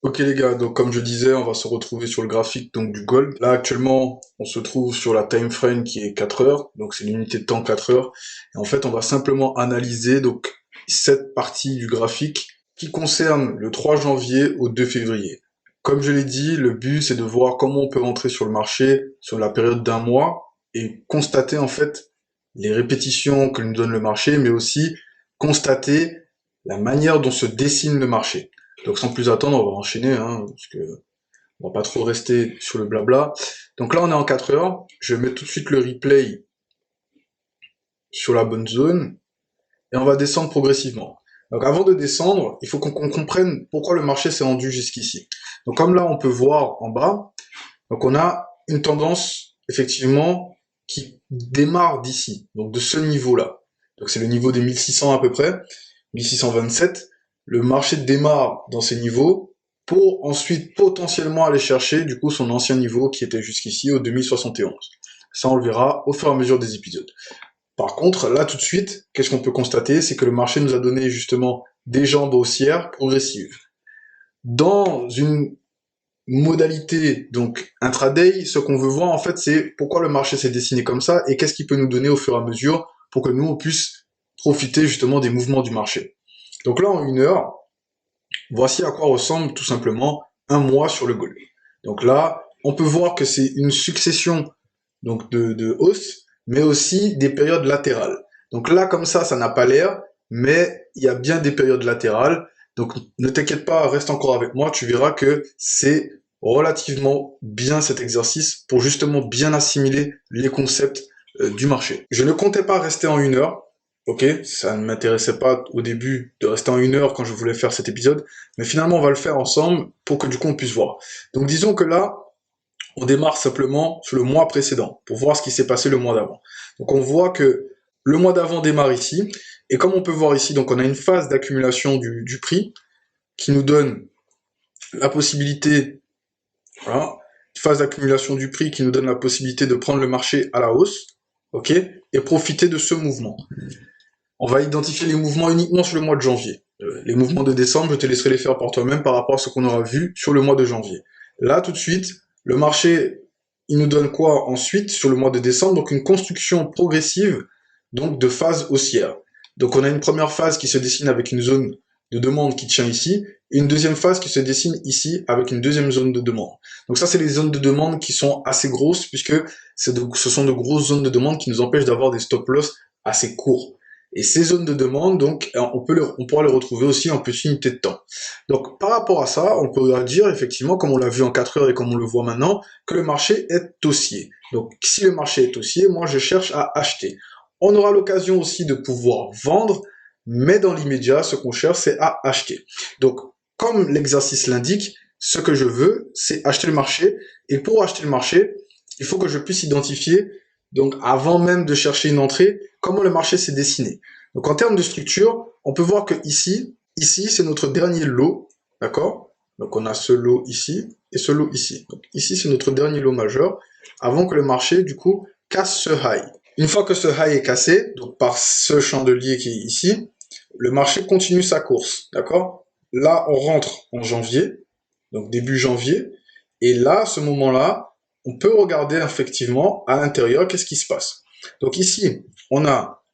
Ok les gars, donc comme je disais, on va se retrouver sur le graphique donc du gold. Là actuellement, on se trouve sur la time frame qui est 4 heures, donc c'est l'unité de temps 4 heures. Et en fait, on va simplement analyser donc cette partie du graphique qui concerne le 3 janvier au 2 février. Comme je l'ai dit, le but c'est de voir comment on peut rentrer sur le marché sur la période d'un mois et constater en fait les répétitions que nous donne le marché, mais aussi constater la manière dont se dessine le marché. Donc sans plus attendre, on va enchaîner, hein, parce que on va pas trop rester sur le blabla. Donc là, on est en 4 heures. Je vais mettre tout de suite le replay sur la bonne zone et on va descendre progressivement. Donc avant de descendre, il faut qu'on comprenne pourquoi le marché s'est rendu jusqu'ici. Donc comme là, on peut voir en bas, donc on a une tendance effectivement qui démarre d'ici, donc de ce niveau-là. Donc c'est le niveau des 1600 à peu près, 1627. Le marché démarre dans ces niveaux pour ensuite potentiellement aller chercher du coup son ancien niveau qui était jusqu'ici au 2071. Ça on le verra au fur et à mesure des épisodes. Par contre, là tout de suite, qu'est-ce qu'on peut constater? C'est que le marché nous a donné justement des jambes haussières progressives. Dans une modalité donc intraday, ce qu'on veut voir en fait, c'est pourquoi le marché s'est dessiné comme ça et qu'est-ce qu'il peut nous donner au fur et à mesure pour que nous on puisse profiter justement des mouvements du marché. Donc là en une heure, voici à quoi ressemble tout simplement un mois sur le gold. Donc là, on peut voir que c'est une succession donc de hausses, mais aussi des périodes latérales. Donc là, comme ça n'a pas l'air, mais il y a bien des périodes latérales. Donc ne t'inquiète pas, reste encore avec moi, tu verras que c'est relativement bien cet exercice pour justement bien assimiler les concepts du marché. Je ne comptais pas rester en une heure, ok, ça ne m'intéressait pas au début de rester en une heure quand je voulais faire cet épisode, mais finalement on va le faire ensemble pour que du coup on puisse voir. Donc disons que là, on démarre simplement sur le mois précédent pour voir ce qui s'est passé le mois d'avant. Donc on voit que le mois d'avant démarre ici, et comme on peut voir ici, donc on a une phase d'accumulation du prix qui nous donne la possibilité, voilà, une phase d'accumulation du prix qui nous donne la possibilité de prendre le marché à la hausse, ok, et profiter de ce mouvement. On va identifier les mouvements uniquement sur le mois de janvier. Les mouvements de décembre, je te laisserai les faire par toi-même par rapport à ce qu'on aura vu sur le mois de janvier. Là, tout de suite, le marché, il nous donne quoi ensuite sur le mois de décembre? Donc une construction progressive, donc de phase haussière. Donc on a une première phase qui se dessine avec une zone de demande qui tient ici, et une deuxième phase qui se dessine ici avec une deuxième zone de demande. Donc ça, c'est les zones de demande qui sont assez grosses puisque ce sont de grosses zones de demande qui nous empêchent d'avoir des stop loss assez courts. Et ces zones de demande, donc, on pourra les retrouver aussi en petite unité de temps. Donc, par rapport à ça, on pourra dire, effectivement, comme on l'a vu en 4 heures et comme on le voit maintenant, que le marché est haussier. Donc, si le marché est haussier, moi, je cherche à acheter. On aura l'occasion aussi de pouvoir vendre, mais dans l'immédiat, ce qu'on cherche, c'est à acheter. Donc, comme l'exercice l'indique, ce que je veux, c'est acheter le marché. Et pour acheter le marché, il faut que je puisse identifier, donc, avant même de chercher une entrée, comment le marché s'est dessiné. Donc en termes de structure, on peut voir que ici c'est notre dernier lot, d'accord? Donc on a ce lot ici et ce lot ici. Donc ici c'est notre dernier lot majeur, avant que le marché du coup casse ce high. Une fois que ce high est cassé, donc par ce chandelier qui est ici, le marché continue sa course, d'accord? Là on rentre en janvier, donc début janvier, et là à ce moment-là, on peut regarder effectivement à l'intérieur qu'est-ce qui se passe. Donc ici, on a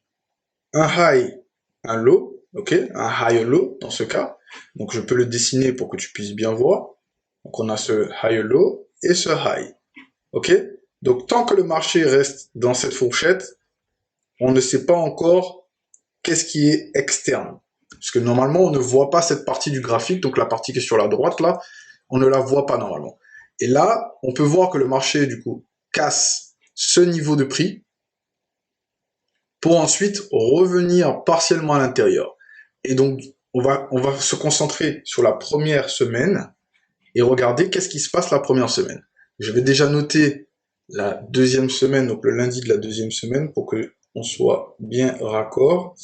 un high, un low, ok, un high low dans ce cas. Donc je peux le dessiner pour que tu puisses bien voir. Donc on a ce high low et ce high, ok. Donc tant que le marché reste dans cette fourchette, on ne sait pas encore qu'est-ce qui est externe. Parce que normalement on ne voit pas cette partie du graphique, donc la partie qui est sur la droite là, on ne la voit pas normalement. Et là, on peut voir que le marché du coup casse ce niveau de prix, pour ensuite revenir partiellement à l'intérieur. Et donc, on va se concentrer sur la première semaine et regarder qu'est-ce qui se passe la première semaine. Je vais déjà noter la deuxième semaine, donc le lundi de la deuxième semaine, pour que on soit bien raccord.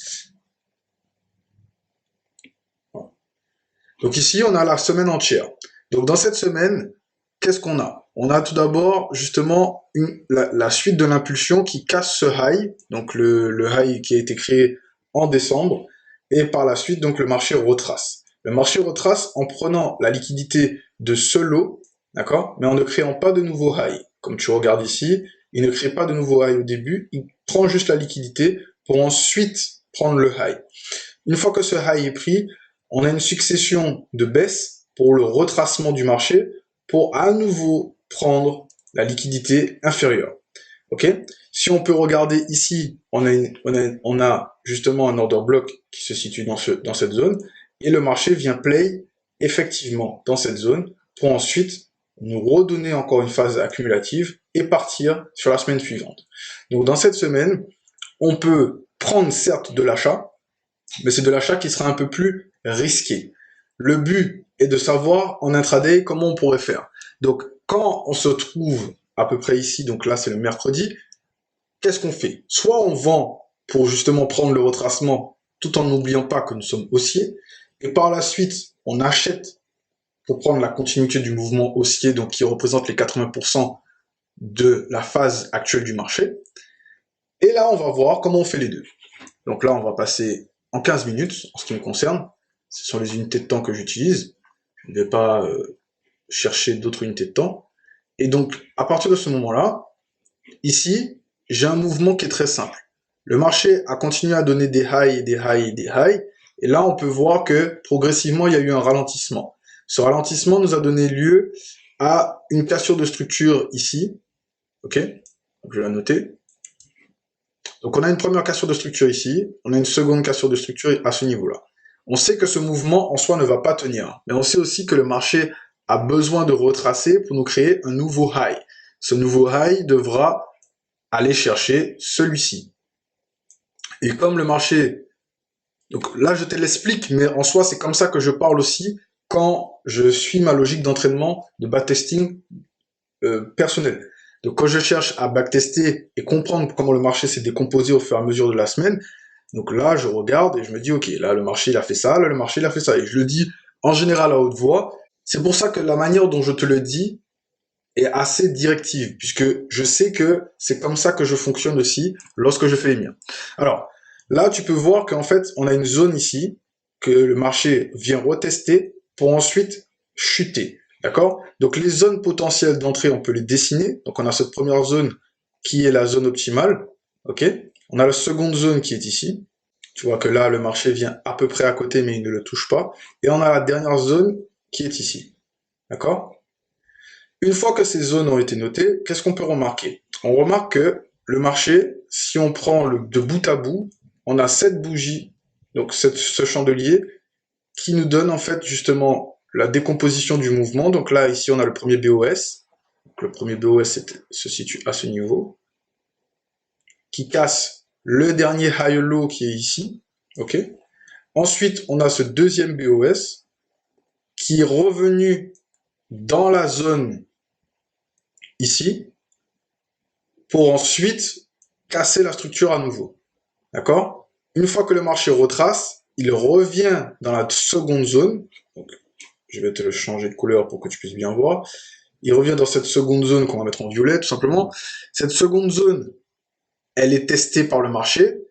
Donc ici, on a la semaine entière. Donc dans cette semaine, qu'est-ce qu'on a? On a tout d'abord justement la suite de l'impulsion qui casse ce high, donc le high qui a été créé en décembre, et par la suite, donc le marché retrace. Le marché retrace en prenant la liquidité de ce lot, d'accord, mais en ne créant pas de nouveau high. Comme tu regardes ici, il ne crée pas de nouveau high au début, il prend juste la liquidité pour ensuite prendre le high. Une fois que ce high est pris, on a une succession de baisses pour le retracement du marché pour à nouveau prendre la liquidité inférieure. Ok? Si on peut regarder ici, on a justement un order block qui se situe dans cette zone et le marché vient play effectivement dans cette zone pour ensuite nous redonner encore une phase accumulative et partir sur la semaine suivante. Donc dans cette semaine, on peut prendre certes de l'achat, mais c'est de l'achat qui sera un peu plus risqué. Le but est de savoir en intraday comment on pourrait faire. Donc, quand on se trouve à peu près ici, donc là c'est le mercredi, qu'est-ce qu'on fait? Soit on vend pour justement prendre le retracement tout en n'oubliant pas que nous sommes haussiers, et par la suite on achète pour prendre la continuité du mouvement haussier, donc qui représente les 80% de la phase actuelle du marché. Et là on va voir comment on fait les deux. Donc là on va passer en 15 minutes, en ce qui me concerne. Ce sont les unités de temps que j'utilise. Je ne vais pas chercher d'autres unités de temps. Et donc, à partir de ce moment-là, ici, j'ai un mouvement qui est très simple. Le marché a continué à donner des highs, des highs, des highs. Et là, on peut voir que progressivement, il y a eu un ralentissement. Ce ralentissement nous a donné lieu à une cassure de structure ici. Ok? Donc, je vais la noter. Donc on a une première cassure de structure ici, on a une seconde cassure de structure à ce niveau-là. On sait que ce mouvement en soi ne va pas tenir, mais on sait aussi que le marché a besoin de retracer pour nous créer un nouveau high. Ce nouveau high devra aller chercher celui-ci. Et comme le marché... Donc là je te l'explique, mais en soi c'est comme ça que je parle aussi quand je suis ma logique d'entraînement de backtesting personnel. Donc quand je cherche à backtester et comprendre comment le marché s'est décomposé au fur et à mesure de la semaine, donc là je regarde et je me dis ok, là le marché il a fait ça, là le marché il a fait ça, et je le dis en général à haute voix. C'est pour ça que la manière dont je te le dis est assez directive, puisque je sais que c'est comme ça que je fonctionne aussi lorsque je fais les miens. Alors là tu peux voir qu'en fait on a une zone ici que le marché vient retester pour ensuite chuter. D'accord? Donc les zones potentielles d'entrée, on peut les dessiner. Donc on a cette première zone qui est la zone optimale. Ok? On a la seconde zone qui est ici. Tu vois que là, le marché vient à peu près à côté, mais il ne le touche pas. Et on a la dernière zone qui est ici. D'accord? Une fois que ces zones ont été notées, qu'est-ce qu'on peut remarquer? On remarque que le marché, si on prend de bout à bout, on a cette bougie, donc ce chandelier, qui nous donne en fait justement la décomposition du mouvement. Donc là, ici, on a le premier BOS. Donc, le premier BOS se situe à ce niveau, qui casse le dernier high low qui est ici. Ok. Ensuite, on a ce deuxième BOS qui est revenu dans la zone ici pour ensuite casser la structure à nouveau. D'accord? Une fois que le marché retrace, il revient dans la seconde zone. Donc, je vais te le changer de couleur pour que tu puisses bien voir. Il revient dans cette seconde zone qu'on va mettre en violet, tout simplement. Cette seconde zone, elle est testée par le marché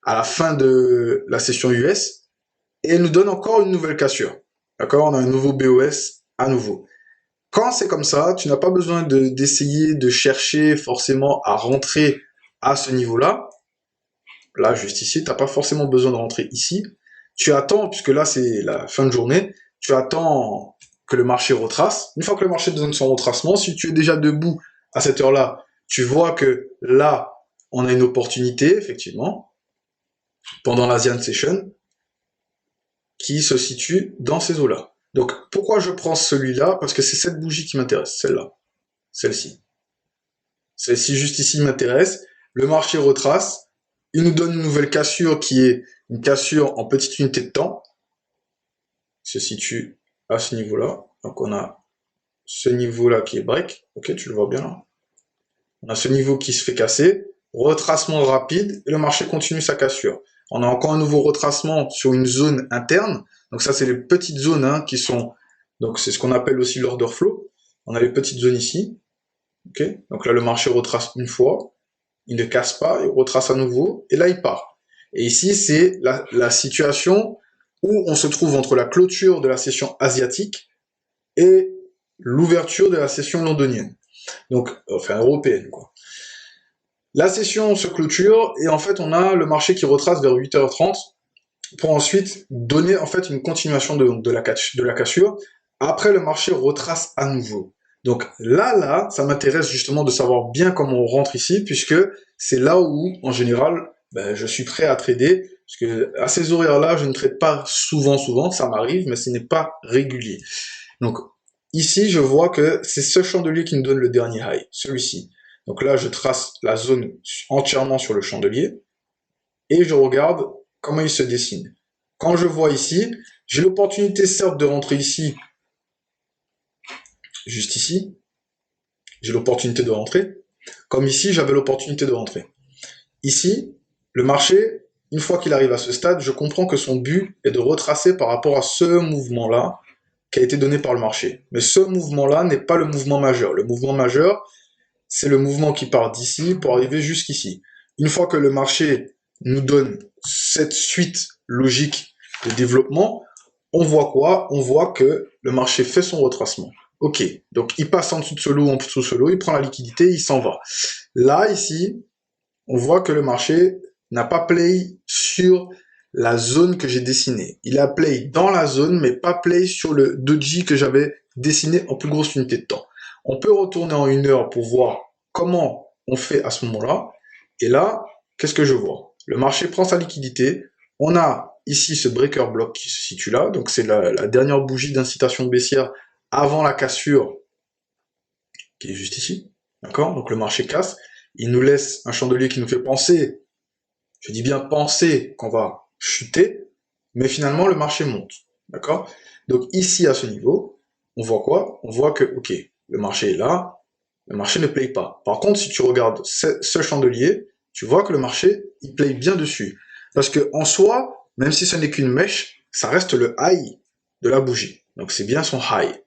à la fin de la session US et elle nous donne encore une nouvelle cassure. D'accord? On a un nouveau BOS à nouveau. Quand c'est comme ça, tu n'as pas besoin d'essayer de chercher forcément à rentrer à ce niveau-là. Là, juste ici, tu n'as pas forcément besoin de rentrer ici. Tu attends, puisque là, c'est la fin de journée, tu attends que le marché retrace. Une fois que le marché donne son retracement, si tu es déjà debout à cette heure-là, tu vois que là, on a une opportunité, effectivement, pendant l'Asian Session, qui se situe dans ces eaux-là. Donc, pourquoi je prends celui-là? Parce que c'est cette bougie qui m'intéresse, celle-là, celle-ci. Celle-ci, juste ici, m'intéresse. Le marché retrace. Il nous donne une nouvelle cassure qui est une cassure en petite unité de temps. Il se situe à ce niveau-là. Donc, on a ce niveau-là qui est break. Ok, tu le vois bien là. On a ce niveau qui se fait casser. Retracement rapide et le marché continue sa cassure. On a encore un nouveau retracement sur une zone interne. Donc ça, c'est les petites zones hein, qui sont... Donc c'est ce qu'on appelle aussi l'order flow. On a les petites zones ici. Okay, donc là, le marché retrace une fois. Il ne casse pas, il retrace à nouveau. Et là, il part. Et ici, c'est la situation où on se trouve entre la clôture de la session asiatique et l'ouverture de la session londonienne. Donc, enfin, européenne, quoi. La session se clôture et en fait, on a le marché qui retrace vers 8h30 pour ensuite donner en fait une continuation de la cassure. Après, le marché retrace à nouveau. Donc là, ça m'intéresse justement de savoir bien comment on rentre ici, puisque c'est là où, en général, ben, je suis prêt à trader, parce que à ces horaires-là, je ne trade pas souvent, ça m'arrive, mais ce n'est pas régulier. Donc ici, je vois que c'est ce chandelier qui nous donne le dernier high, celui-ci. Donc là, je trace la zone entièrement sur le chandelier, et je regarde comment il se dessine. Quand je vois ici, j'ai l'opportunité certes de rentrer ici, juste ici, j'ai l'opportunité de rentrer, comme ici, j'avais l'opportunité de rentrer. Ici, le marché, une fois qu'il arrive à ce stade, je comprends que son but est de retracer par rapport à ce mouvement-là qui a été donné par le marché. Mais ce mouvement-là n'est pas le mouvement majeur. Le mouvement majeur, c'est le mouvement qui part d'ici pour arriver jusqu'ici. Une fois que le marché nous donne cette suite logique de développement, on voit quoi? On voit que le marché fait son retracement. Ok, donc il passe en dessous de ce lot, en dessous de ce lot, il prend la liquidité, il s'en va. Là, ici, on voit que le marché n'a pas play sur la zone que j'ai dessinée. Il a play dans la zone, mais pas play sur le doji que j'avais dessiné en plus grosse unité de temps. On peut retourner en 1 heure pour voir comment on fait à ce moment-là. Et là, qu'est-ce que je vois? Le marché prend sa liquidité. On a ici ce breaker block qui se situe là. Donc c'est la dernière bougie d'incitation baissière avant la cassure qui est juste ici. D'accord? Donc le marché casse. Il nous laisse un chandelier qui nous fait penser, je dis bien penser, qu'on va chuter, mais finalement le marché monte. D'accord? Donc ici à ce niveau, on voit quoi? On voit que, ok, le marché est là, le marché ne play pas. Par contre, si tu regardes ce chandelier, tu vois que le marché, il play bien dessus. Parce que en soi, même si ce n'est qu'une mèche, ça reste le high de la bougie. Donc c'est bien son high.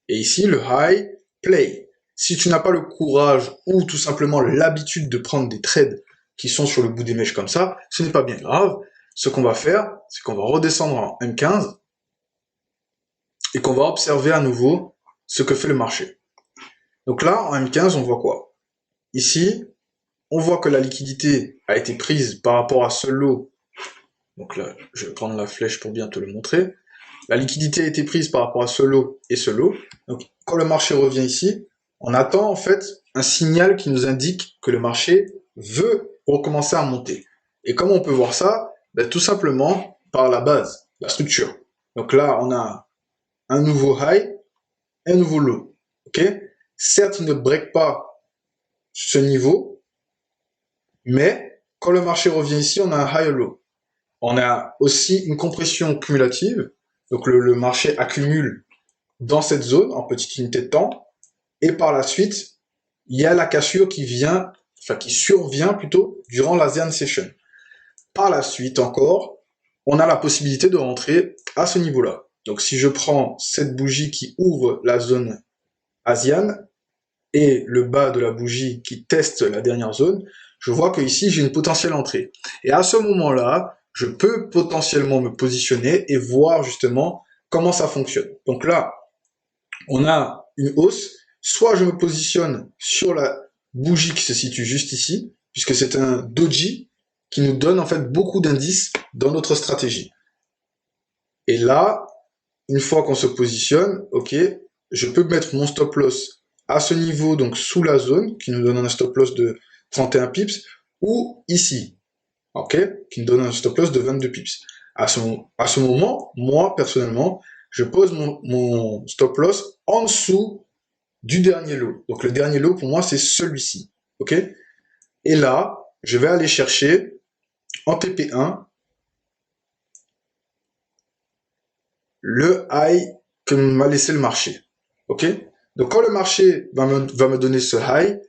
Et ici, le high play. Si tu n'as pas le courage ou tout simplement l'habitude de prendre des trades qui sont sur le bout des mèches comme ça, ce n'est pas bien grave. Ce qu'on va faire, c'est qu'on va redescendre en M15 et qu'on va observer à nouveau ce que fait le marché. Donc là, en M15, on voit quoi? Ici, on voit que la liquidité a été prise par rapport à ce lot. Donc là, je vais prendre la flèche pour bien te le montrer. La liquidité a été prise par rapport à ce lot et ce lot. Donc, quand le marché revient ici, on attend en fait un signal qui nous indique que le marché veut recommencer à monter. Et comment on peut voir ça? Ben, tout simplement par la base, la structure. Donc là, on a un nouveau high, un nouveau low. Ok? Certes, il ne break pas ce niveau, mais quand le marché revient ici, on a un high low. On a aussi une compression cumulative. Donc le marché accumule dans cette zone en petite unité de temps. Et par la suite, il y a la cassure qui vient, enfin qui survient plutôt durant l'Asian Session. Par la suite encore, on a la possibilité de rentrer à ce niveau-là. Donc si je prends cette bougie qui ouvre la zone Asian et le bas de la bougie qui teste la dernière zone, je vois que ici j'ai une potentielle entrée. Et à ce moment-là, je peux potentiellement me positionner et voir justement comment ça fonctionne. Donc là, on a une hausse, soit je me positionne sur la bougie qui se situe juste ici, puisque c'est un doji qui nous donne en fait beaucoup d'indices dans notre stratégie. Et là, une fois qu'on se positionne, ok, je peux mettre mon stop loss à ce niveau, donc sous la zone, qui nous donne un stop loss de 31 pips, ou ici, ok, qui nous donne un stop loss de 22 pips. À ce moment, moi, personnellement, je pose mon stop loss en dessous du dernier lot. Donc le dernier lot, pour moi, c'est celui-ci, ok. Et là, je vais aller chercher en TP1 le high que m'a laissé le marché. Ok? Donc quand le marché va me donner ce high,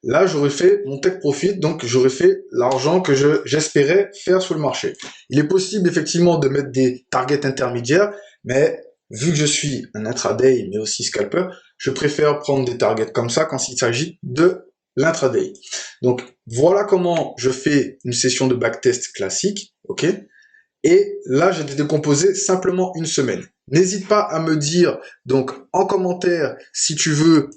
là j'aurais fait mon take profit, donc j'aurais fait l'argent que j'espérais faire sur le marché. Il est possible effectivement de mettre des targets intermédiaires, mais vu que je suis un intraday, mais aussi scalper, je préfère prendre des targets comme ça quand il s'agit de l'intraday. Donc voilà comment je fais une session de backtest classique, ok? Et là, j'ai décomposé simplement une semaine. N'hésite pas à me dire donc en commentaire si tu veux.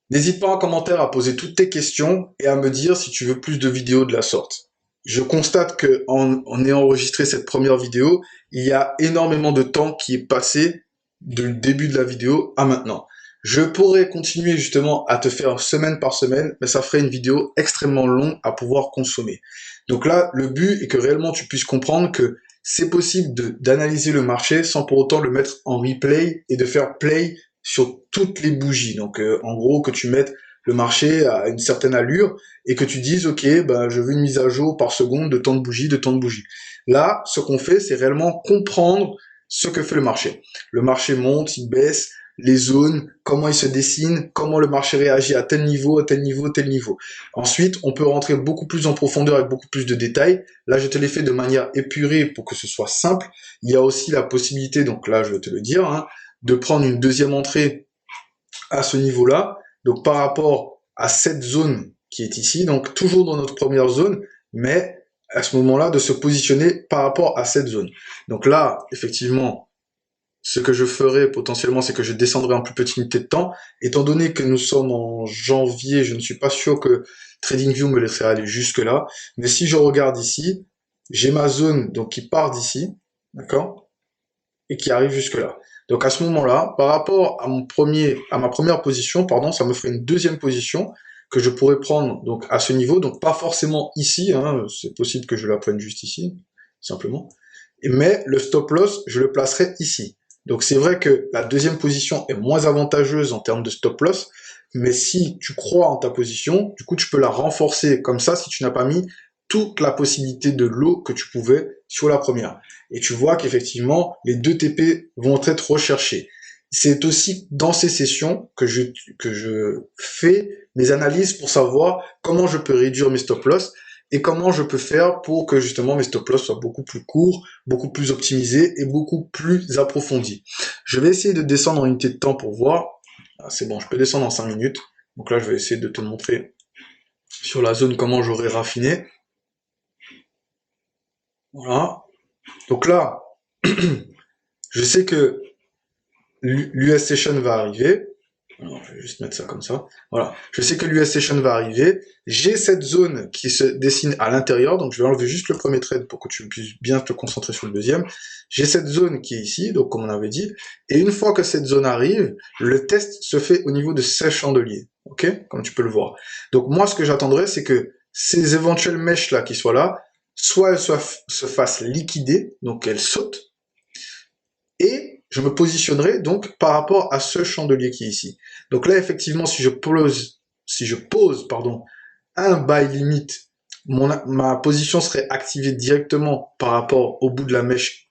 N'hésite pas en commentaire à poser toutes tes questions et à me dire si tu veux plus de vidéos de la sorte. Je constate que en ayant enregistré cette première vidéo, il y a énormément de temps qui est passé du début de la vidéo à maintenant. Je pourrais continuer justement à te faire semaine par semaine, mais ça ferait une vidéo extrêmement longue à pouvoir consommer. Donc là, le but est que réellement tu puisses comprendre que c'est possible d'analyser le marché sans pour autant le mettre en replay et de faire play sur toutes les bougies. Donc en gros que tu mettes le marché à une certaine allure et que tu dises ok ben je veux une mise à jour par seconde de tant de bougies, de tant de bougies. Là, ce qu'on fait, c'est réellement comprendre ce que fait le marché. Le marché monte, il baisse, les zones, comment il se dessine, comment le marché réagit à tel niveau, à tel niveau, tel niveau. Ensuite, on peut rentrer beaucoup plus en profondeur avec beaucoup plus de détails. Là, je te l'ai fait de manière épurée pour que ce soit simple. Il y a aussi la possibilité, donc là, je vais te le dire, hein, de prendre une deuxième entrée à ce niveau-là, donc par rapport à cette zone qui est ici, donc toujours dans notre première zone, mais à ce moment-là, de se positionner par rapport à cette zone. Donc là, effectivement, ce que je ferai potentiellement, c'est que je descendrai en plus petite unité de temps. Étant donné que nous sommes en janvier, je ne suis pas sûr que TradingView me laisserait aller jusque-là. Mais si je regarde ici, j'ai ma zone donc qui part d'ici, d'accord, et qui arrive jusque-là. Donc à ce moment-là, par rapport à ma première position, pardon, ça me ferait une deuxième position que je pourrais prendre donc à ce niveau, donc pas forcément ici, hein, c'est possible que je la prenne juste ici, simplement. Mais le stop loss, je le placerai ici. Donc c'est vrai que la deuxième position est moins avantageuse en termes de stop loss, mais si tu crois en ta position, du coup tu peux la renforcer comme ça si tu n'as pas mis toute la possibilité de lot que tu pouvais sur la première. Et tu vois qu'effectivement, les 2 TP vont être recherchés. C'est aussi dans ces sessions que je fais mes analyses pour savoir comment je peux réduire mes stop loss et comment je peux faire pour que justement mes stop loss soient beaucoup plus courts, beaucoup plus optimisés et beaucoup plus approfondis. Je vais essayer de descendre en unité de temps pour voir. Ah, c'est bon, je peux descendre en 5 minutes. Donc là, je vais essayer de te montrer sur la zone comment j'aurais raffiné. Voilà. Donc là, je sais que l'US Session va arriver. Alors, je vais juste mettre ça comme ça. Voilà. Je sais que l'US Session va arriver. J'ai cette zone qui se dessine à l'intérieur. Donc, je vais enlever juste le premier trade pour que tu puisses bien te concentrer sur le deuxième. J'ai cette zone qui est ici, donc comme on avait dit. Et une fois que cette zone arrive, le test se fait au niveau de ces chandeliers. OK? Comme tu peux le voir. Donc, moi, ce que j'attendrai, c'est que ces éventuelles mèches-là qui soient là, soit elles se fassent liquider, donc elles sautent, et je me positionnerai donc par rapport à ce chandelier qui est ici. Donc là, effectivement, si je pose pardon, un buy limit, ma position serait activée directement par rapport au bout de la mèche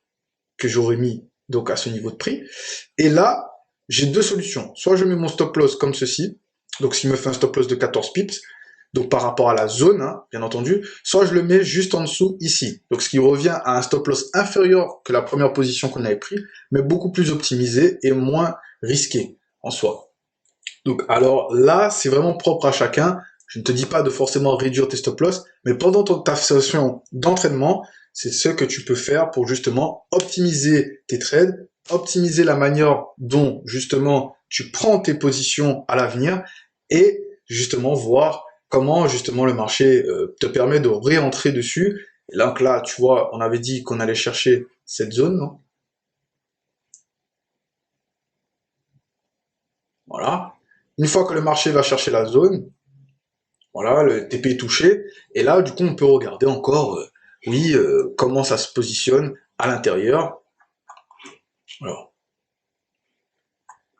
que j'aurais mis donc à ce niveau de prix. Et là, j'ai deux solutions. Soit je mets mon stop loss comme ceci, donc s'il me fait un stop loss de 14 pips, donc par rapport à la zone, hein, bien entendu, soit je le mets juste en dessous ici, donc ce qui revient à un stop loss inférieur que la première position qu'on avait pris, mais beaucoup plus optimisé et moins risqué en soi. Donc alors là, c'est vraiment propre à chacun. Je ne te dis pas de forcément réduire tes stop loss, mais pendant ta session d'entraînement, c'est ce que tu peux faire pour justement optimiser tes trades, optimiser la manière dont justement tu prends tes positions à l'avenir et justement voir comment justement le marché te permet de réentrer dessus. Et donc là, tu vois, on avait dit qu'on allait chercher cette zone, non? Voilà. Une fois que le marché va chercher la zone, voilà, le TP est touché. Et là, du coup, on peut regarder encore, oui, comment ça se positionne à l'intérieur. Alors,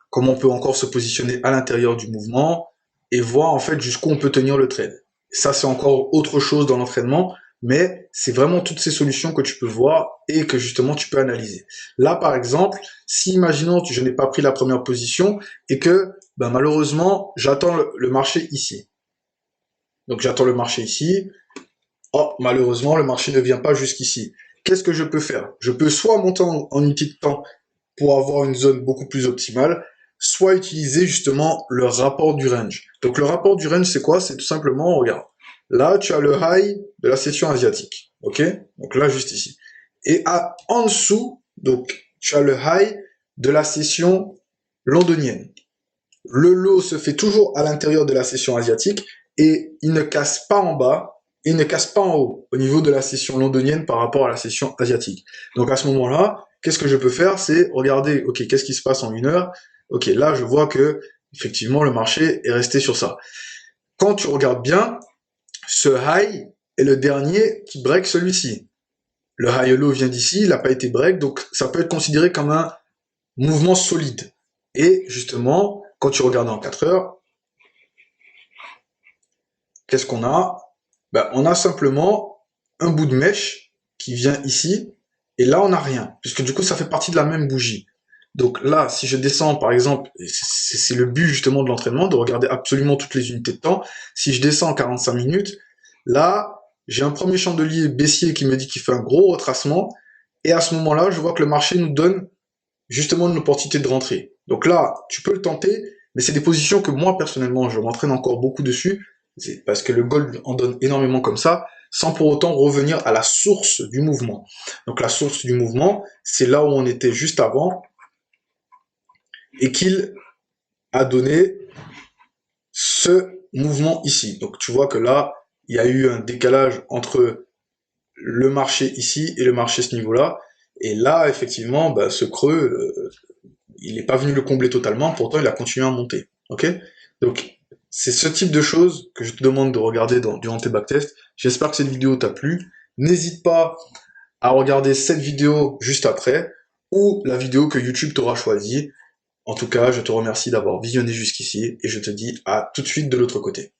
comment on peut encore se positionner à l'intérieur du mouvement et voir en fait jusqu'où on peut tenir le trade. Ça, c'est encore autre chose dans l'entraînement, mais c'est vraiment toutes ces solutions que tu peux voir et que justement tu peux analyser. Là, par exemple, si imaginons que je n'ai pas pris la première position et que ben, malheureusement, j'attends le marché ici. Donc j'attends le marché ici. Oh, malheureusement, le marché ne vient pas jusqu'ici. qu'est-ce que je peux faire? Je peux soit monter en unité de temps pour avoir une zone beaucoup plus optimale, soit utiliser justement le rapport du range. Donc le rapport du range, c'est quoi? C'est tout simplement, regarde, là tu as le high de la session asiatique, ok? Donc là juste ici. Et en dessous, donc tu as le high de la session londonienne. Le low se fait toujours à l'intérieur de la session asiatique et il ne casse pas en bas, il ne casse pas en haut au niveau de la session londonienne par rapport à la session asiatique. Donc à ce moment-là, qu'est-ce que je peux faire? C'est regarder, ok, qu'est-ce qui se passe en une heure? Ok, là je vois que effectivement le marché est resté sur ça. Quand tu regardes bien, ce high est le dernier qui break celui-ci. Le high low vient d'ici, il n'a pas été break, donc ça peut être considéré comme un mouvement solide. Et justement, quand tu regardes en 4 heures, qu'est-ce qu'on a? Ben, on a simplement un bout de mèche qui vient ici, et là on n'a rien, puisque du coup ça fait partie de la même bougie. Donc là, si je descends par exemple, c'est le but justement de l'entraînement, de regarder absolument toutes les unités de temps, si je descends en 45 minutes, là j'ai un premier chandelier baissier qui me dit qu'il fait un gros retracement, et à ce moment-là, je vois que le marché nous donne justement une opportunité de rentrer. Donc là, tu peux le tenter, mais c'est des positions que moi personnellement, je m'entraîne encore beaucoup dessus, c'est parce que le gold en donne énormément comme ça, sans pour autant revenir à la source du mouvement. Donc la source du mouvement, c'est là où on était juste avant, et qu'il a donné ce mouvement ici. Donc tu vois que là, il y a eu un décalage entre le marché ici et le marché à ce niveau-là, et là, effectivement, bah, ce creux, il n'est pas venu le combler totalement, pourtant il a continué à monter. Ok? Donc c'est ce type de choses que je te demande de regarder durant tes backtests. J'espère que cette vidéo t'a plu. N'hésite pas à regarder cette vidéo juste après, ou la vidéo que YouTube t'aura choisie. En tout cas, je te remercie d'avoir visionné jusqu'ici, et je te dis à tout de suite de l'autre côté.